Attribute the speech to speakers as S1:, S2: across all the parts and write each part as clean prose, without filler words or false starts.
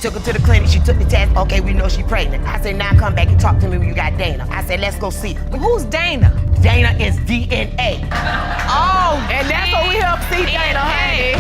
S1: Took her to the clinic, she took the test, okay, we know she's pregnant. I said, now come back and talk to me when you got Dana. I said, let's go see her.
S2: Who's Dana?
S1: Dana is DNA.
S2: Oh,
S1: And that's what we help see Dana, honey.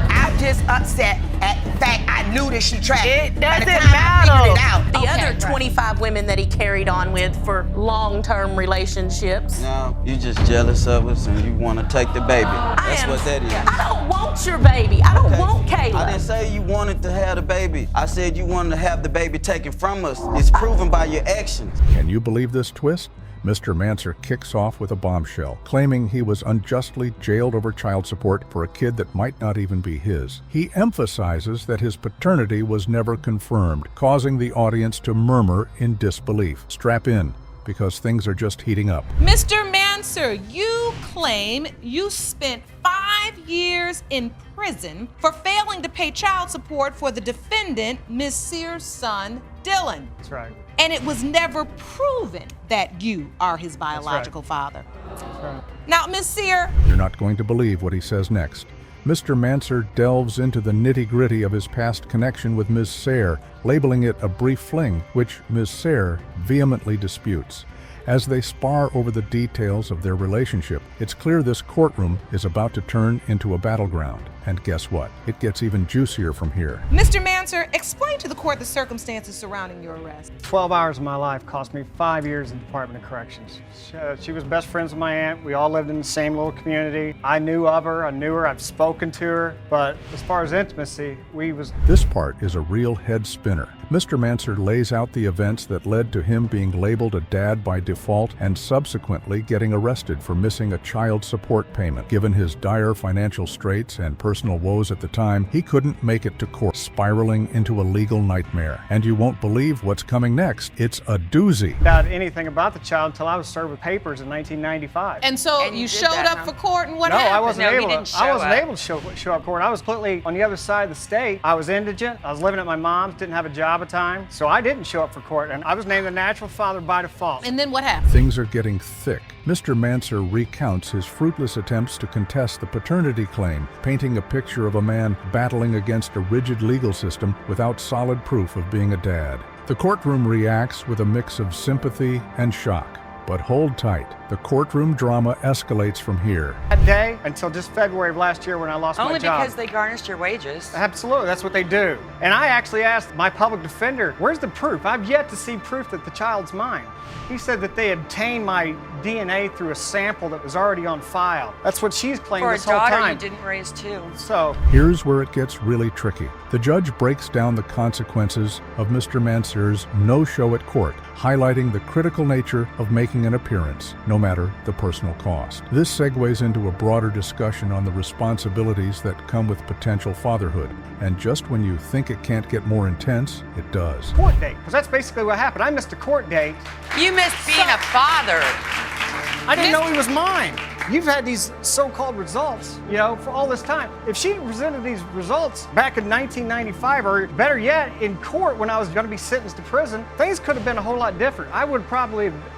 S1: I'm just upset at the fact I knew that she trapped.
S2: It
S1: By the
S2: doesn't
S1: time I figured it
S2: matter.
S1: out.
S3: The other 25 women that he carried on with for long-term relationships.
S4: No, you just jealous of us and you want to take the baby. That's what that is.
S3: I don't want your baby. I don't want Kayla.
S4: I didn't say you wanted to have the baby. I said you wanted to have the baby taken from us. It's proven by your actions.
S5: Can you believe this twist? Mr. Manser kicks off with a bombshell, claiming he was unjustly jailed over child support for a kid that might not even be his. He emphasizes that his paternity was never confirmed, causing the audience to murmur in disbelief. Strap in, because things are just heating up.
S2: Mr. Manser, you claim you spent 5 years in prison for failing to pay child support for the defendant, Ms. Sears' son, Dylan.
S6: That's right.
S2: And it was never proven that you are his biological father.
S6: That's right.
S2: Now, Ms. Sear,
S5: You're not going to believe what he says next. Mr. Manser delves into the nitty-gritty of his past connection with Ms. Sayre, labeling it a brief fling, which Ms. Sayre vehemently disputes. As they spar over the details of their relationship, it's clear this courtroom is about to turn into a battleground. And guess what? It gets even juicier from here.
S2: Mr. Manser, explain to the court the circumstances surrounding your arrest.
S6: 12 hours of my life cost me 5 years in the Department of Corrections. She was best friends with my aunt. We all lived in the same little community. I knew of her, I knew her, I've spoken to her. But as far as intimacy,
S5: This part is a real head spinner. Mr. Manser lays out the events that led to him being labeled a dad by default and subsequently getting arrested for missing a child support payment. Given his dire financial straits and personal woes at the time, he couldn't make it to court, spiraling into a legal nightmare. And you won't believe what's coming next. It's a doozy.
S6: Doubt anything about the child until I was served with papers in 1995.
S2: And so
S7: And
S2: you
S7: you did
S2: showed
S7: that,
S2: up for court, and what
S6: No,
S2: happened?
S6: I wasn't
S7: No, he
S6: able
S7: didn't
S6: to.
S7: show
S6: I wasn't
S7: up.
S6: able to show up court. I was completely on the other side of the state. I was indigent. I was living at my mom's. Didn't have a job at the time, so I didn't show up for court. And I was named the natural father by default.
S2: And then what happened?
S5: Things are getting thick. Mr. Manser recounts his fruitless attempts to contest the paternity claim, painting a picture of a man battling against a rigid legal system without solid proof of being a dad. The courtroom reacts with a mix of sympathy and shock. But hold tight. The courtroom drama escalates from here.
S6: That day until just February of last year when I lost
S7: Only
S6: my job.
S7: because they garnished your wages.
S6: Absolutely, that's what they do. And I actually asked my public defender, where's the proof? I've yet to see proof that the child's mine. He said that they obtained my DNA through a sample that was already on file. That's what she's claimed
S7: For a
S6: this whole
S7: daughter
S6: time.
S7: you didn't raise too.
S6: So,
S5: Here's where it gets really tricky. The judge breaks down the consequences of Mr. Manser's no-show at court, highlighting the critical nature of making an appearance, no matter the personal cost. This segues into a broader discussion on the responsibilities that come with potential fatherhood. And just when you think it can't get more intense, it does.
S6: court date, because that's basically what happened. I missed a court date.
S7: You missed being a father.
S6: I didn't know he was mine. You've had these so-called results, for all this time. If she presented these results back in 1995, or better yet, in court when I was going to be sentenced to prison, things could have been a whole lot different. I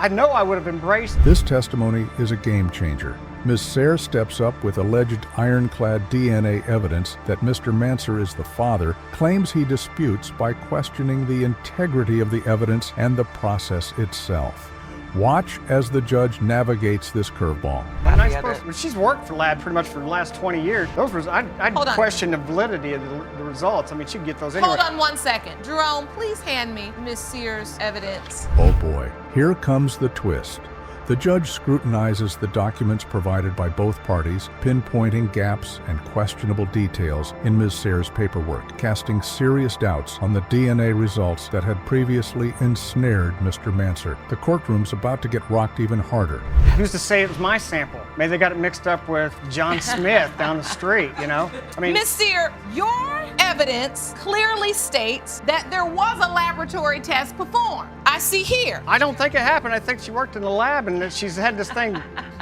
S6: know I would have embraced.
S5: This testimony is a game changer. Ms. Sayre steps up with alleged ironclad DNA evidence that Mr. Manser is the father, claims he disputes by questioning the integrity of the evidence and the process itself. Watch as the judge navigates this curveball.
S6: She's worked for lab pretty much for the last 20 years. I'd
S2: Hold on.
S6: question the validity of the results. I mean, she'd get those anyway.
S2: Hold on 1 second. Jerome, please hand me Miss Sears' evidence.
S5: Oh boy, here comes the twist. The judge scrutinizes the documents provided by both parties, pinpointing gaps and questionable details in Ms. Sayre's paperwork, casting serious doubts on the DNA results that had previously ensnared Mr. Manser. The courtroom's about to get rocked even harder.
S6: Who's to say it was my sample? Maybe they got it mixed up with John Smith down the street, I mean,
S2: Miss Sear, your evidence clearly states that there was a laboratory test performed. I see here.
S6: I don't think it happened. I think she worked in the lab and that she's had this thing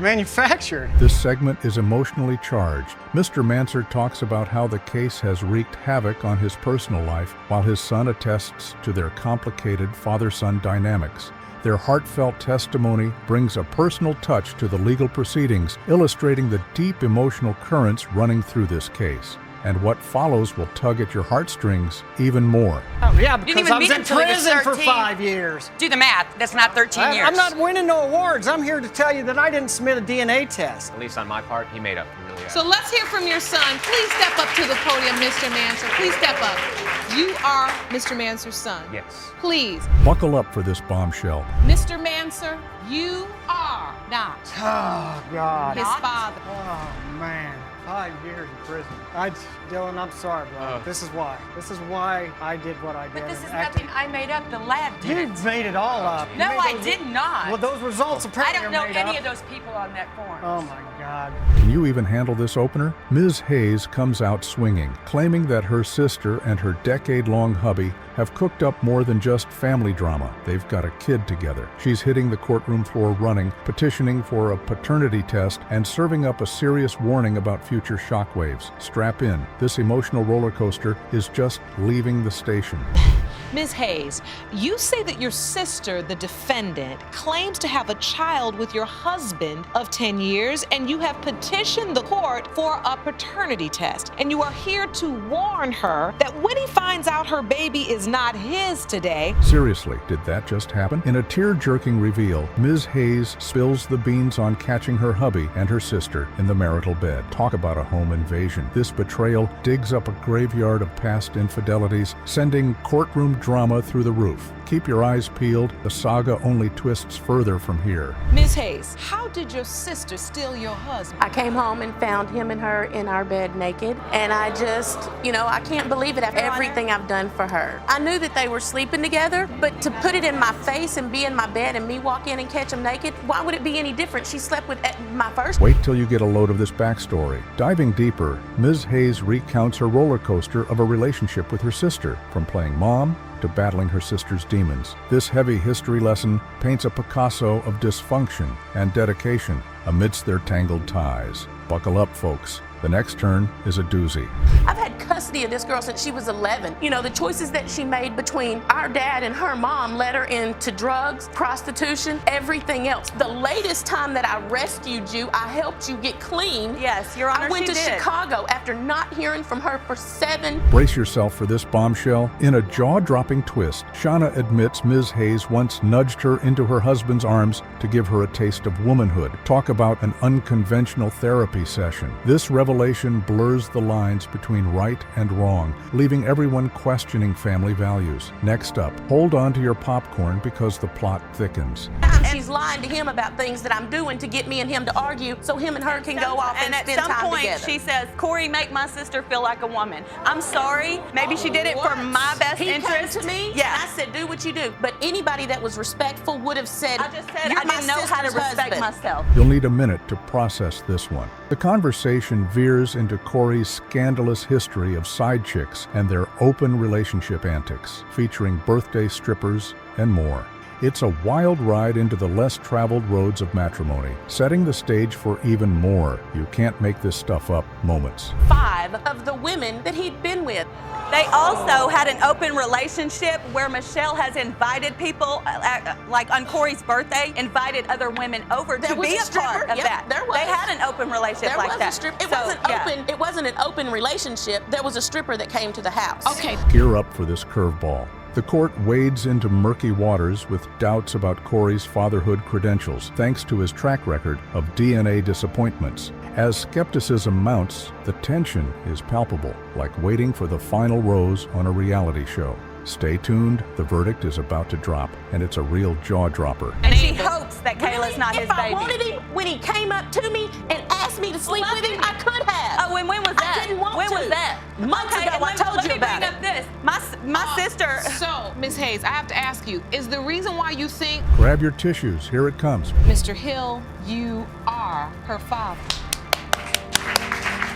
S6: manufactured.
S5: This segment is emotionally charged. Mr. Manser talks about how the case has wreaked havoc on his personal life, while his son attests to their complicated father-son dynamics. Their heartfelt testimony brings a personal touch to the legal proceedings, illustrating the deep emotional currents running through this case. and what follows will tug at your heartstrings even more.
S6: Oh, yeah,
S7: didn't
S6: because
S7: even
S6: I was
S7: meet
S6: in
S7: him till he was
S6: prison for
S7: 13.
S6: 5 years.
S7: Do the math. That's not 13 years.
S6: I'm not winning no awards. I'm here to tell you that I didn't submit a DNA test.
S8: At least on my part, he made up. He really has.
S2: So let's hear from your son. Please step up to the podium, Mr. Manser. Please step up. You are Mr. Manser's son.
S8: Yes.
S2: Please.
S5: Buckle up for this bombshell.
S2: Mr. Manser, you are not
S6: Oh, God.
S2: his father.
S6: Oh, man. 5 years in prison. Dylan, I'm sorry, bro. This is why. This is why I did what I did.
S7: But this is
S6: Acting-
S7: nothing I made up. The lab did
S6: You
S7: it.
S6: made it all up. You
S7: No,
S6: made
S7: I
S6: those-
S7: did not.
S6: Well, those results
S7: I
S6: apparently
S7: don't know
S6: are made
S7: any
S6: up.
S7: of those people on that form.
S6: Oh, my God.
S5: Can you even handle this opener? Ms. Hayes comes out swinging, claiming that her sister and her decade-long hubby have cooked up more than just family drama. They've got a kid together. She's hitting the courtroom floor running, petitioning for a paternity test, and serving up a serious warning about future shockwaves. Strap in. This emotional roller coaster is just leaving the station.
S2: Ms. Hayes, you say that your sister, the defendant, claims to have a child with your husband of 10 years, and you have petitioned the court for a paternity test. And you are here to warn her that when he finds out her baby is not his today.
S5: Seriously, did that just happen? In a tear-jerking reveal, Ms. Hayes spills the beans on catching her hubby and her sister in the marital bed. Talk about a home invasion. This betrayal digs up a graveyard of past infidelities, sending courtroom drama through the roof. Keep your eyes peeled. The saga only twists further from here.
S2: Ms. Hayes, how did your sister steal your husband?
S3: I came home and found him and her in our bed naked, and I just, I can't believe it after everything I've done for her. I knew that they were sleeping together, but to put it in my face and be in my bed and me walk in and catch them naked, why would it be any different? She slept with my first.
S5: Wait till you get a load of this backstory. Diving deeper, Ms. Hayes recounts her roller coaster of a relationship with her sister, from playing mom to battling her sister's demons. This heavy history lesson paints a Picasso of dysfunction and dedication amidst their tangled ties. Buckle up, folks. The next turn is a doozy.
S3: I've had custody of this girl since she was 11. The choices that she made between our dad and her mom led her into drugs, prostitution, everything else. The latest time that I rescued you, I helped you get clean.
S9: Yes, Your Honor,
S3: I went
S9: she
S3: to
S9: did.
S3: Chicago after not hearing from her for 7.
S5: Brace yourself for this bombshell. In a jaw-dropping twist, Shauna admits Ms. Hayes once nudged her into her husband's arms to give her a taste of womanhood. Talk about an unconventional therapy session. This revelation blurs the lines between right and wrong, leaving everyone questioning family values. Next up, hold on to your popcorn because the plot thickens.
S3: She's lying to him about things that I'm doing to get me and him to argue so him and her can go off and
S9: at
S3: spend
S9: some
S3: time
S9: point,
S3: together.
S9: she says, Corey, make my sister feel like a woman. I'm sorry. Maybe she did it for my best
S3: he
S9: interest.
S3: Came to me,
S9: Yeah.
S3: and I said, do what you do. But anybody that was respectful would have said,
S9: I just said
S3: You're
S9: I
S3: my
S9: didn't know how to
S3: sister's
S9: respect
S3: husband.
S9: myself.
S5: You'll need a minute to process this one. The conversation veers into Corey's scandalous history of side chicks and their open relationship antics, featuring birthday strippers and more. It's a wild ride into the less traveled roads of matrimony, setting the stage for even more you can't make this stuff up moments.
S3: 5 of the women that he'd been with.
S9: They also had an open relationship where Michelle has invited people, like on Corey's birthday, invited other women over
S3: There
S9: to
S3: was
S9: be
S3: a
S9: a part
S3: stripper.
S9: of
S3: Yep,
S9: that.
S3: there was.
S9: They had an open relationship
S3: There
S9: like
S3: was
S9: that.
S3: a stripper. It
S9: So,
S3: wasn't
S9: yeah.
S3: open. It wasn't an open relationship. There was a stripper that came to the house.
S2: Okay.
S5: Gear up for this curveball. The court wades into murky waters with doubts about Corey's fatherhood credentials, thanks to his track record of DNA disappointments. As skepticism mounts, the tension is palpable, like waiting for the final rose on a reality show. Stay tuned, the verdict is about to drop, and it's a real jaw-dropper.
S9: And she hopes that Kayla's not his
S3: If I
S9: baby.
S3: wanted him, when he came up to me and asked me to sleep with him, I could have.
S9: Oh, and when was that?
S3: I didn't want
S9: when
S3: to.
S9: was that?
S3: Months
S9: Okay,
S3: ago,
S9: and
S3: I told you about
S9: Let me bring up this. My sister.
S2: So, Ms. Hayes, I have to ask you, is the reason why you think,
S5: Grab your tissues, here it comes.
S2: Mr. Hill, you are her father?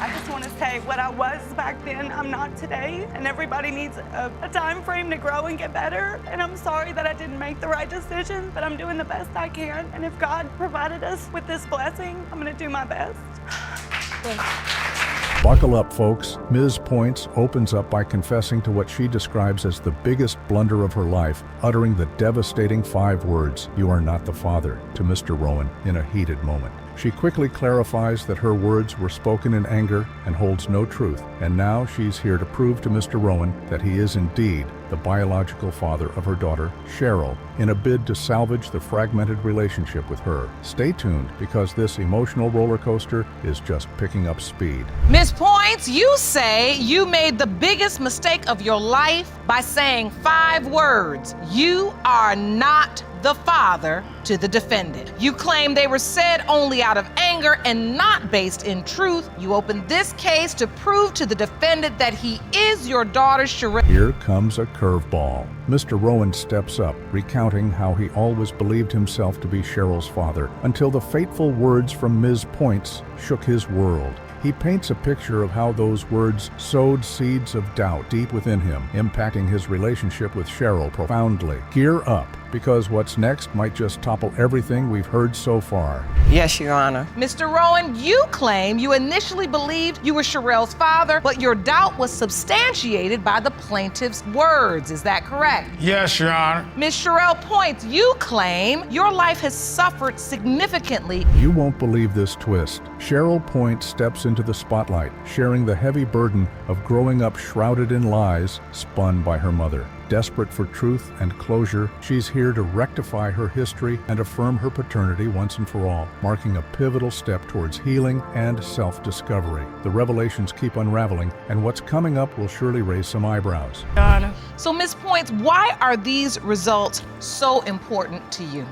S9: I just want to say what I was back then, I'm not today. And everybody needs a time frame to grow and get better. And I'm sorry that I didn't make the right decision, but I'm doing the best I can. And if God provided us with this blessing, I'm going to do my best.
S5: Buckle up, folks. Ms. Points opens up by confessing to what she describes as the biggest blunder of her life, uttering the devastating 5 words, "You are not the father," to Mr. Rowan in a heated moment. She quickly clarifies that her words were spoken in anger and holds no truth, and now she's here to prove to Mr. Rowan that he is indeed the biological father of her daughter, Cheryl, in a bid to salvage the fragmented relationship with her. Stay tuned, because this emotional roller coaster is just picking up speed.
S2: Ms. Points, you say you made the biggest mistake of your life by saying 5 words. You are not the father to the defendant. You claim they were said only out of anger and not based in truth. You opened this case to prove to the defendant that he is your daughter, Cheryl.
S5: Here comes a curveball. Mr. Rowan steps up, recounting how he always believed himself to be Cheryl's father, until the fateful words from Ms. Points shook his world. He paints a picture of how those words sowed seeds of doubt deep within him, impacting his relationship with Cheryl profoundly. Gear up, because what's next might just topple everything we've heard so far.
S7: Yes, Your Honor.
S2: Mr. Rowan, you claim you initially believed you were Cheryl's father, but your doubt was substantiated by the plaintiff's words. Is that correct?
S10: Yes, Your Honor.
S2: Ms. Cheryl Points, you claim your life has suffered significantly.
S5: You won't believe this twist. Cheryl Points steps into the spotlight, sharing the heavy burden of growing up shrouded in lies spun by her mother. Desperate for truth and closure, she's here to rectify her history and affirm her paternity once and for all, marking a pivotal step towards healing and self-discovery. The revelations keep unraveling, and what's coming up will surely raise some eyebrows.
S7: Your Honor.
S2: So, Ms. Points, why are these results so important to you?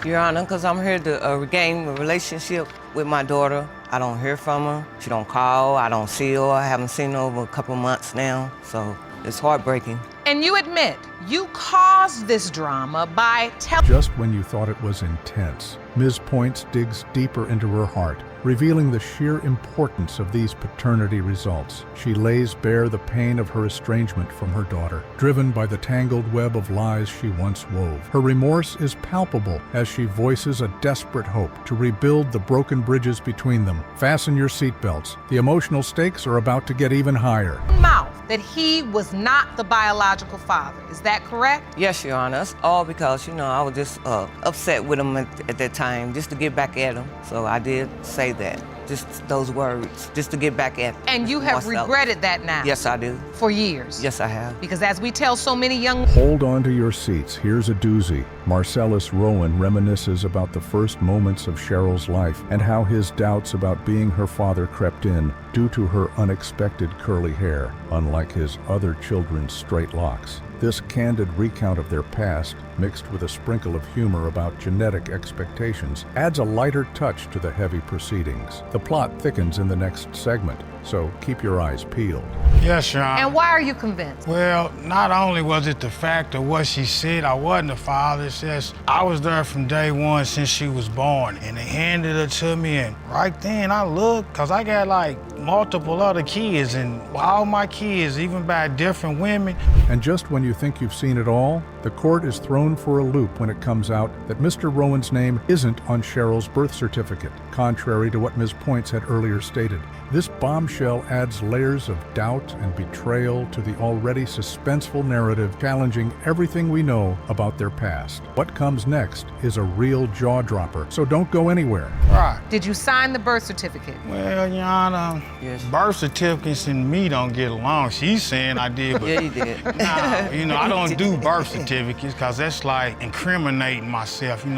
S7: Your Honor, because I'm here to regain a relationship with my daughter. I don't hear from her. She don't call. I don't see her. I haven't seen her over a couple months now, so it's heartbreaking.
S2: And you admit you caused this drama by telling.
S5: Just when you thought it was intense, Ms. Points digs deeper into her heart, revealing the sheer importance of these paternity results. She lays bare the pain of her estrangement from her daughter, driven by the tangled web of lies she once wove. Her remorse is palpable as she voices a desperate hope to rebuild the broken bridges between them. Fasten your seatbelts. The emotional stakes are about to get even higher.
S2: Mouth that he was not the biological father. Is that correct?
S7: Yes, Your Honor. It's all because, I was just upset with him at that time, just to get back at him. So I did say that. Just those words, just to get back at him.
S2: And you have
S7: myself.
S2: regretted that now?
S7: Yes, I do.
S2: For years?
S7: Yes, I have.
S2: Because as we tell so many young...
S5: Hold on to your seats. Here's a doozy. Marcellus Rowan reminisces about the first moments of Cheryl's life and how his doubts about being her father crept in due to her unexpected curly hair, unlike his other children's straight locks. This candid recount of their past, mixed with a sprinkle of humor about genetic expectations, adds a lighter touch to the heavy proceedings. The plot thickens in the next segment, so keep your eyes peeled.
S10: Yes, Your Honor.
S2: And why are you convinced?
S10: Well, not only was it the fact of what she said, I wasn't the father, it's just I was there from day one since she was born, and they handed her to me, and right then I looked, because I got like multiple other kids, and all my kids, even by different women.
S5: And just when you think you've seen it all, the court is thrown for a loop when it comes out that Mr. Rowan's name isn't on Cheryl's birth certificate, contrary to what Ms. Points had earlier stated. This bombshell adds layers of doubt and betrayal to the already suspenseful narrative, challenging everything we know about their past. What comes next is a real jaw-dropper, so don't go anywhere.
S10: Right.
S2: Did you sign the birth certificate?
S10: Well, Your Honor,
S7: Yes.
S10: birth certificates and me don't get along. She's saying I did, but
S7: Yeah, you did.
S10: nah, I don't do birth certificates because that's like incriminating myself. I'm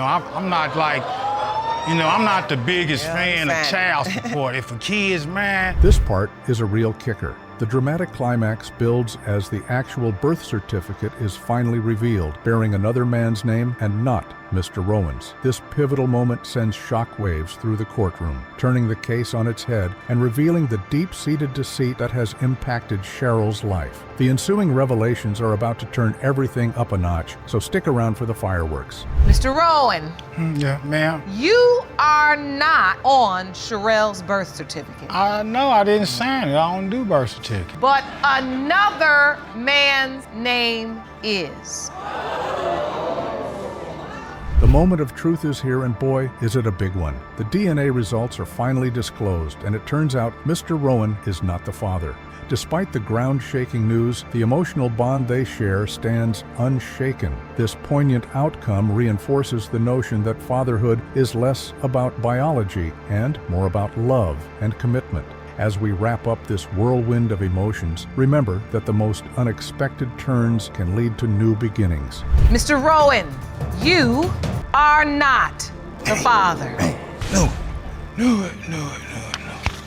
S10: not like, I'm not the biggest fan of child support. If a kid's mine.
S5: This part is a real kicker. The dramatic climax builds as the actual birth certificate is finally revealed, bearing another man's name and not Mr. Rowan's. This pivotal moment sends shockwaves through the courtroom, turning the case on its head and revealing the deep-seated deceit that has impacted Cheryl's life. The ensuing revelations are about to turn everything up a notch, so stick around for the fireworks.
S2: Mr. Rowan,
S10: Yeah, ma'am.
S2: you are not on Cheryl's birth certificate.
S10: I know I didn't sign it. I don't do birth certificate.
S2: But another man's name is.
S5: The moment of truth is here, and boy, is it a big one. The DNA results are finally disclosed, and it turns out Mr. Rowan is not the father. Despite the ground-shaking news, the emotional bond they share stands unshaken. This poignant outcome reinforces the notion that fatherhood is less about biology and more about love and commitment. As we wrap up this whirlwind of emotions, remember that the most unexpected turns can lead to new beginnings.
S2: Mr. Rowan, you are not the father.
S10: No.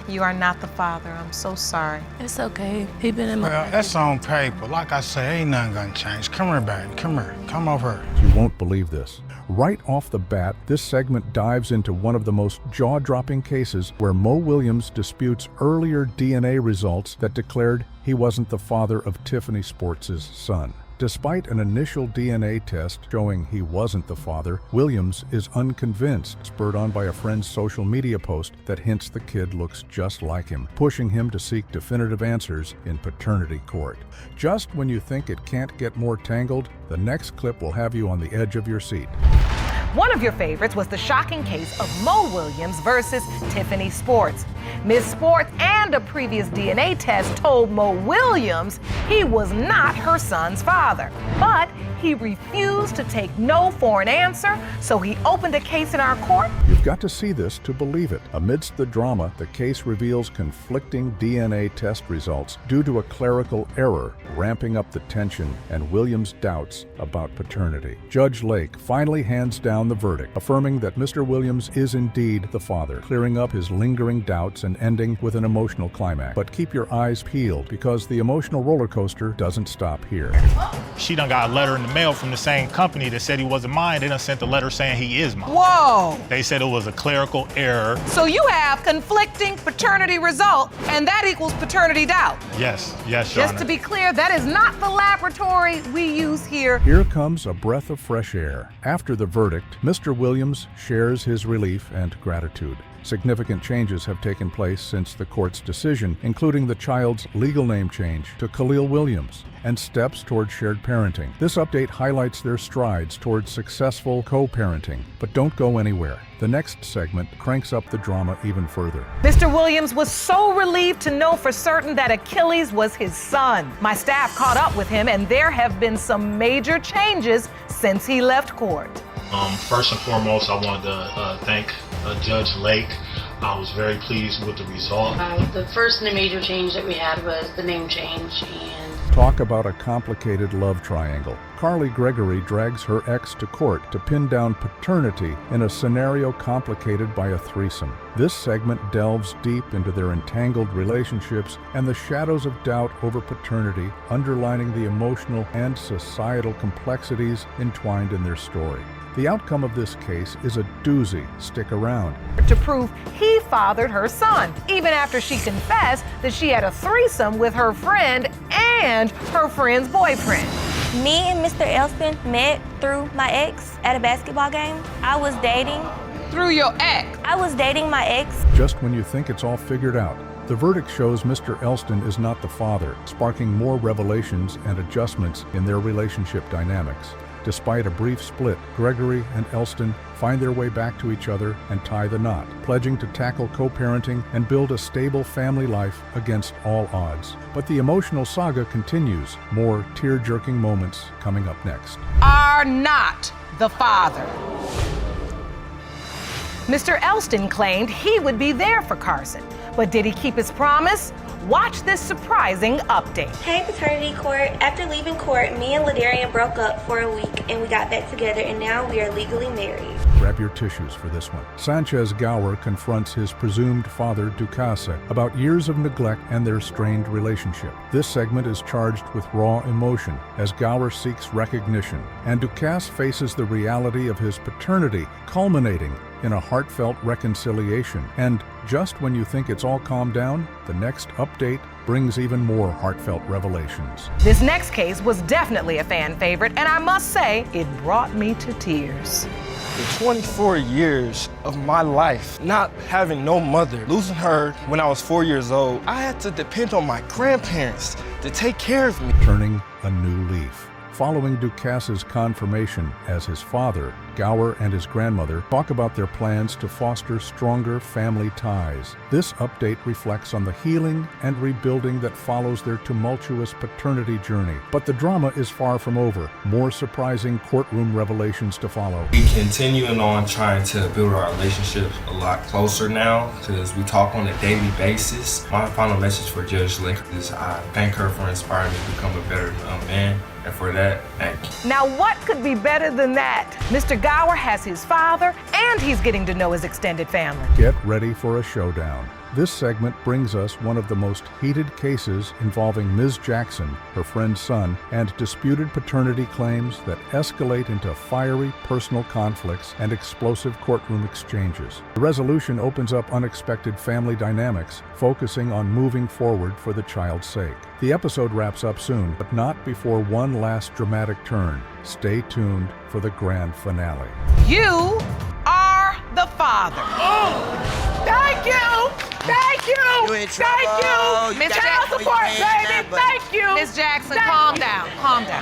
S2: You are not the father. I'm so sorry.
S3: It's okay. He been in my
S10: Well, that's on paper. Like I say, ain't nothing gonna change. Come here, baby. Come here. Come over here.
S5: You won't believe this. Right off the bat, this segment dives into one of the most jaw-dropping cases where Mo Williams disputes earlier DNA results that declared he wasn't the father of Tiffany Sports' son. Despite an initial DNA test showing he wasn't the father, Williams is unconvinced, spurred on by a friend's social media post that hints the kid looks just like him, pushing him to seek definitive answers in paternity court. Just when you think it can't get more tangled, the next clip will have you on the edge of your seat.
S2: One of your favorites was the shocking case of Mo Williams versus Tiffany Sports. Ms. Sports and a previous DNA test told Mo Williams he was not her son's father. But he refused to take no for an answer, so he opened a case in our court.
S5: You've got to see this to believe it. Amidst the drama, the case reveals conflicting DNA test results due to a clerical error, ramping up the tension and Williams' doubts about paternity. Judge Lake finally hands down the verdict, affirming that Mr. Williams is indeed the father, clearing up his lingering doubts and ending with an emotional climax. But keep your eyes peeled, because the emotional roller coaster doesn't stop here.
S11: She done got a letter in the mail from the same company that said he wasn't mine. They done sent a letter saying he is mine.
S2: Whoa!
S11: They said it was a clerical error.
S2: So you have conflicting paternity result, and that equals paternity doubt.
S11: Yes, Your
S2: Just
S11: Honor.
S2: to be clear, that is not the laboratory we use here.
S5: Here comes a breath of fresh air. After the verdict, Mr. Williams shares his relief and gratitude. Significant changes have taken place since the court's decision, including the child's legal name change to Khalil Williams and steps toward shared parenting. This update highlights their strides towards successful co-parenting. But don't go anywhere. The next segment cranks up the drama even further.
S2: Mr. Williams was so relieved to know for certain that Achilles was his son. My staff caught up with him, and there have been some major changes since he left court.
S11: First and foremost, I wanted to thank Judge Lake. I was very pleased with the result.
S12: The first major change that we had was the name change. And
S5: Talk about a complicated love triangle. Carly Gregory drags her ex to court to pin down paternity in a scenario complicated by a threesome. This segment delves deep into their entangled relationships and the shadows of doubt over paternity, underlining the emotional and societal complexities entwined in their story. The outcome of this case is a doozy. Stick around.
S2: To prove he fathered her son, even after she confessed that she had a threesome with her friend and her friend's boyfriend.
S13: Me and Mr. Elston met through my ex at a basketball game. I was dating.
S2: Through your ex?
S13: I was dating my ex.
S5: Just when you think it's all figured out, the verdict shows Mr. Elston is not the father, sparking more revelations and adjustments in their relationship dynamics. Despite a brief split, Gregory and Elston find their way back to each other and tie the knot, pledging to tackle co-parenting and build a stable family life against all odds. But the emotional saga continues. More tear-jerking moments coming up next.
S2: Are not the father. Mr. Elston claimed he would be there for Carson, but did he keep his promise? Watch this surprising update.
S13: Hey, paternity court. After leaving court, me and Ladarian broke up for a week and we got back together, and now we are legally married.
S5: Grab your tissues for this one. Sanchez Gower confronts his presumed father, Ducasse, about years of neglect and their strained relationship. This segment is charged with raw emotion as Gower seeks recognition, and Ducasse faces the reality of his paternity, culminating in a heartfelt reconciliation. And just when you think it's all calmed down, the next update brings even more heartfelt revelations.
S2: This next case was definitely a fan favorite, and I must say, it brought me to tears.
S14: For 24 years of my life, not having no mother, losing her when I was 4 years old, I had to depend on my grandparents to take care of me.
S5: Turning a new leaf. Following Ducasse's confirmation as his father, Gower and his grandmother talk about their plans to foster stronger family ties. This update reflects on the healing and rebuilding that follows their tumultuous paternity journey. But the drama is far from over. More surprising courtroom revelations to follow.
S14: We continuing on trying to build our relationship a lot closer now because we talk on a daily basis. My final message for Judge Lake is I thank her for inspiring me to become a better man. And for that, thank you.
S15: Now what could be better than that? Mr. Gower has his father and he's getting to know his extended family.
S5: Get ready for a showdown. This segment brings us one of the most heated cases involving Ms. Jackson, her friend's son, and disputed paternity claims that escalate into fiery personal conflicts and explosive courtroom exchanges. The resolution opens up unexpected family dynamics, focusing on moving forward for the child's sake. The episode wraps up soon, but not before one last dramatic turn. Stay tuned for the grand finale.
S15: You are the father. Thank you. Thank you.
S1: You in
S15: Thank
S1: trouble.
S15: you.
S1: You
S15: Miss
S1: got
S15: Child
S1: that
S15: support,
S1: boy hand
S15: baby.
S1: number.
S15: Thank you.
S2: Miss Jackson,
S15: Thank
S2: calm
S15: you.
S2: down. Calm down.